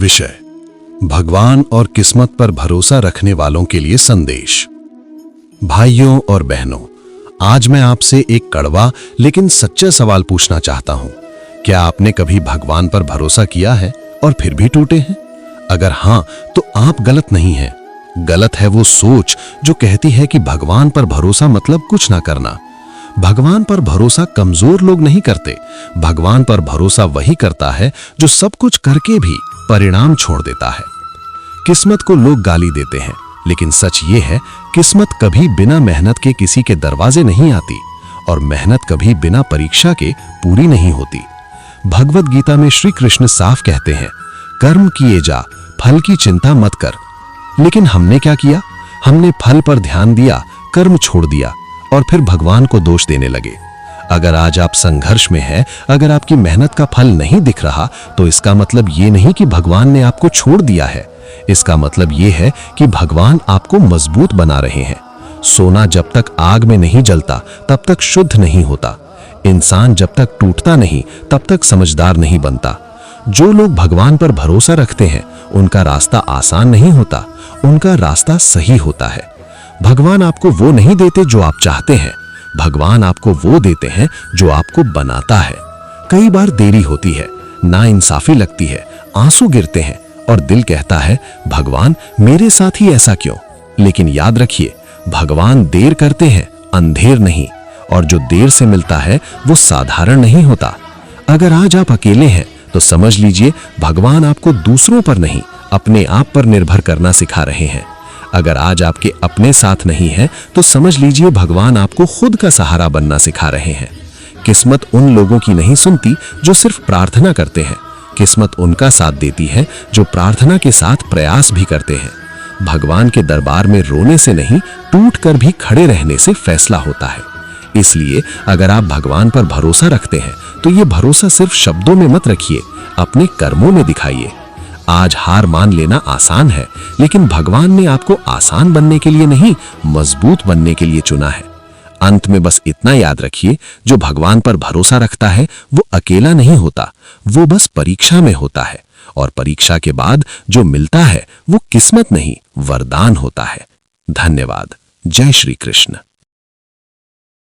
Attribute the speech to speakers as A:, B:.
A: विषय भगवान और किस्मत पर भरोसा रखने वालों के लिए संदेश। भाइयों और बहनों, आज मैं आपसे एक कड़वा लेकिन सच्चा सवाल पूछना चाहता हूं। क्या आपने कभी भगवान पर भरोसा किया है और फिर भी टूटे हैं? अगर हां, तो आप गलत नहीं हैं। गलत है वो सोच जो कहती है कि भगवान पर भरोसा मतलब कुछ ना करना। भगवान पर भरोसा कमजोर लोग नहीं करते। भगवान पर भरोसा वही करता है जो सब कुछ करके भी परिणाम छोड़ देता है। किस्मत को लोग गाली देते हैं, लेकिन सच ये है, किस्मत कभी बिना मेहनत के किसी के दरवाजे नहीं आती और मेहनत कभी बिना परीक्षा के पूरी नहीं होती। भगवत गीता में श्री कृष्ण साफ कहते हैं, कर्म किए जा, फल की चिंता मत कर। लेकिन हमने क्या किया? हमने फल पर ध्यान दिया, कर्म छोड़ दिया और फिर भगवान को दोष देने लगे। अगर आज आप संघर्ष में हैं, अगर आपकी मेहनत का फल नहीं दिख रहा, तो इसका मतलब ये नहीं कि भगवान ने आपको छोड़ दिया है। इसका मतलब ये है कि भगवान आपको मजबूत बना रहे हैं। सोना जब तक आग में नहीं जलता, तब तक शुद्ध नहीं होता। इंसान जब तक टूटता नहीं, तब तक समझदार नहीं बनता। जो लोग भगवान पर भरोसा रखते हैं, उनका रास्ता आसान नहीं होता, उनका रास्ता सही होता है। भगवान आपको वो नहीं देते जो आप चाहते हैं, भगवान आपको वो देते हैं जो आपको बनाता है। कई बार देरी होती है, नाइंसाफी लगती है, आंसू गिरते हैं और दिल कहता है, भगवान मेरे साथ ही ऐसा क्यों? लेकिन याद रखिए, भगवान देर करते हैं, अंधेर नहीं, और जो देर से मिलता है वो साधारण नहीं होता। अगर आज आप अकेले हैं, तो समझ लीजिए भगवान आपको दूसरों पर नहीं, अपने आप पर निर्भर करना सिखा रहे हैं। अगर आज आपके अपने साथ नहीं है, तो समझ लीजिए भगवान आपको खुद का सहारा बनना सिखा रहे हैं। किस्मत उन लोगों की नहीं सुनती जो सिर्फ प्रार्थना करते हैं। किस्मत उनका साथ देती है जो प्रार्थना के साथ प्रयास भी करते हैं। भगवान के दरबार में रोने से नहीं, टूट कर भी खड़े रहने से फैसला होता है। इसलिए अगर आप भगवान पर भरोसा रखते हैं, तो ये भरोसा सिर्फ शब्दों में मत रखिए, अपने कर्मों में दिखाइए। आज हार मान लेना आसान है, लेकिन भगवान ने आपको आसान बनने के लिए नहीं, मजबूत बनने के लिए चुना है। अंत में बस इतना याद रखिए, जो भगवान पर भरोसा रखता है वो अकेला नहीं होता, वो बस परीक्षा में होता है, और परीक्षा के बाद जो मिलता है वो किस्मत नहीं, वरदान होता है। धन्यवाद। जय श्री कृष्ण।